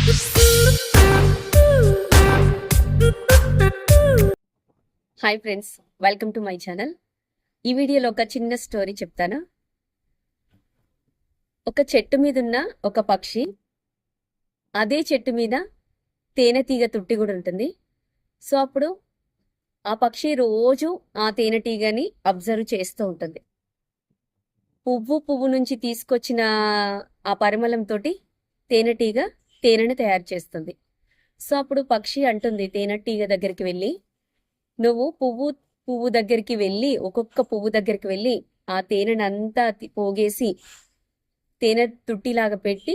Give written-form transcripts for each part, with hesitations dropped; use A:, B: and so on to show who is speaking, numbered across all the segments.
A: Hi friends, welcome to my channel. ఈ వీడియోలో ఒక చిన్న స్టోరీ చెప్తాను. ఒక చెట్టు మీద ఉన్న ఒక పక్షి, అదే చెట్టు మీద తేనెటీగ తుట్టి కూడా ఉంటుంది. సో అప్పుడు ఆ పక్షి రోజు ఆ తేనెటీగని అబ్జర్వ్ చేస్తూ ఉంటుంది. పువ్వు నుంచి తీసుకొచ్చిన ఆ పరిమళంతో తేనెటీగ తేనెను తయారు చేస్తుంది. సో అప్పుడు పక్షి అంటుంది తేనెటీగ దగ్గరికి వెళ్ళి, నువ్వు పువ్వు దగ్గరికి వెళ్ళి, ఒక్కొక్క పువ్వు దగ్గరికి వెళ్ళి ఆ తేనెనంతా పోగేసి తేనె తుట్టిలాగా పెట్టి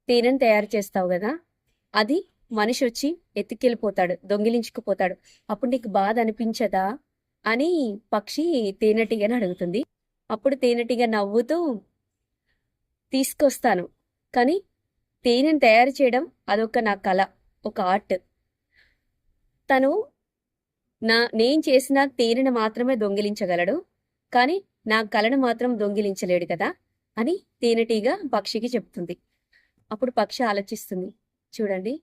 A: తేనెను తయారు చేస్తావు కదా, అది మనిషి వచ్చి ఎత్తుకెళ్ళిపోతాడు, దొంగిలించుకుపోతాడు, అప్పుడు నీకు బాధ అనిపించదా అని పక్షి తేనెటీగని అడుగుతుంది. అప్పుడు తేనెటీగ నవ్వుతూ, తీసుకొస్తాను, కానీ తేనెను తయారు చేయడం అదొక నా కళ, ఒక ఆర్ట్. తను నేను చేసిన తేనెను మాత్రమే దొంగిలించగలడు, కానీ నా కళను మాత్రం దొంగిలించలేడు కదా అని తేనెటీగ పక్షికి చెప్తుంది. అప్పుడు పక్షి ఆలోచిస్తుంది, చూడండి,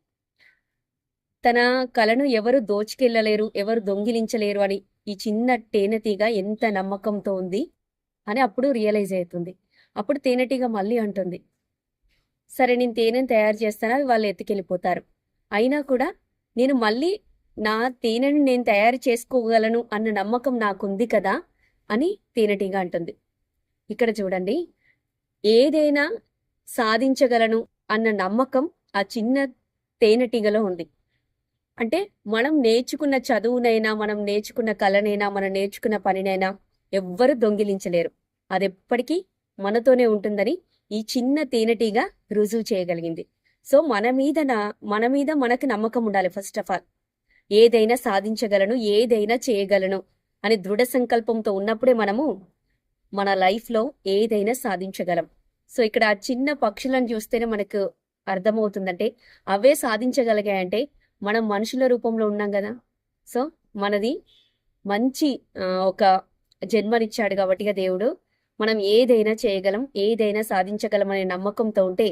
A: తన కళను ఎవరు దోచుకెళ్ళలేరు, ఎవరు దొంగిలించలేరు అని ఈ చిన్న తేనెటీగ ఎంత నమ్మకంతో ఉంది అని అప్పుడు రియలైజ్ అవుతుంది. అప్పుడు తేనెటీగ మళ్ళీ అంటుంది, సరే నేను తేనెను తయారు చేస్తాను, అవి వాళ్ళు ఎత్తుకెళ్ళిపోతారు, అయినా కూడా నేను మళ్ళీ నా తేనెను నేను తయారు చేసుకోగలను అన్న నమ్మకం నాకుంది కదా అని తేనెటీగ అంటుంది. ఇక్కడ చూడండి, ఏదైనా సాధించగలను అన్న నమ్మకం ఆ చిన్న తేనెటీగలో ఉంది. అంటే మనం నేర్చుకున్న చదువునైనా, మనం నేర్చుకున్న కళనైనా, మనం నేర్చుకున్న పనినైనా ఎవ్వరు దొంగిలించలేరు, అది ఎప్పటికీ మనతోనే ఉంటుందని ఈ చిన్న తేనెటీగ రుజువు చేయగలిగింది. సో మన మీద మనకు నమ్మకం ఉండాలి. ఫస్ట్ ఆఫ్ ఆల్, ఏదైనా సాధించగలను, ఏదైనా చేయగలను అని దృఢ సంకల్పంతో ఉన్నప్పుడే మనము మన లైఫ్లో ఏదైనా సాధించగలం. సో ఇక్కడ ఆ చిన్న పక్షులను చూస్తేనే మనకు అర్థమవుతుందంటే అవే సాధించగలిగాయంటే మనం మనుషుల రూపంలో ఉన్నాం కదా. సో మనది మంచి ఒక జన్మనిచ్చాడు కాబట్టిగా దేవుడు, మనం ఏదైనా చేయగలం, ఏదైనా సాధించగలం అనే నమ్మకంతో ఉంటే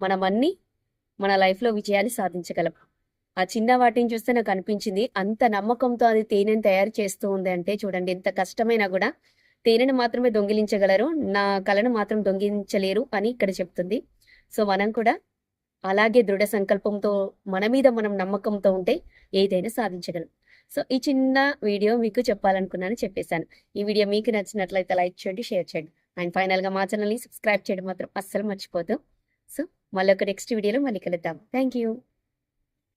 A: మనం అన్ని మన లైఫ్లో విజయాన్ని సాధించగలం. ఆ చిన్న వాటిని చూస్తే నాకు అనిపించింది, అంత నమ్మకంతో అది తేనెను తయారు చేస్తూ ఉంది అంటే చూడండి, ఎంత కష్టమైనా కూడా తేనెను మాత్రమే దొంగిలించగలరు, నా కళను మాత్రం దొంగిలించలేరు అని ఇక్కడ చెప్తుంది. సో మనం కూడా అలాగే దృఢ సంకల్పంతో మన మీద మనం నమ్మకంతో ఉంటే ఏదైనా సాధించగలం. సో ఈ చిన్న వీడియో మీకు చెప్పాలనుకున్నాను, చెప్పేశాను. ఈ వీడియో మీకు నచ్చినట్లయితే లైక్ చేయండి, షేర్ చేయండి, అండ్ ఫైనల్గా మా ఛానల్ని సబ్స్క్రైబ్ చేయడం మాత్రం అస్సలు మర్చిపోదు. సో మళ్ళీ ఒక నెక్స్ట్ వీడియోలో మళ్ళీ కలుద్దాం. Thank you.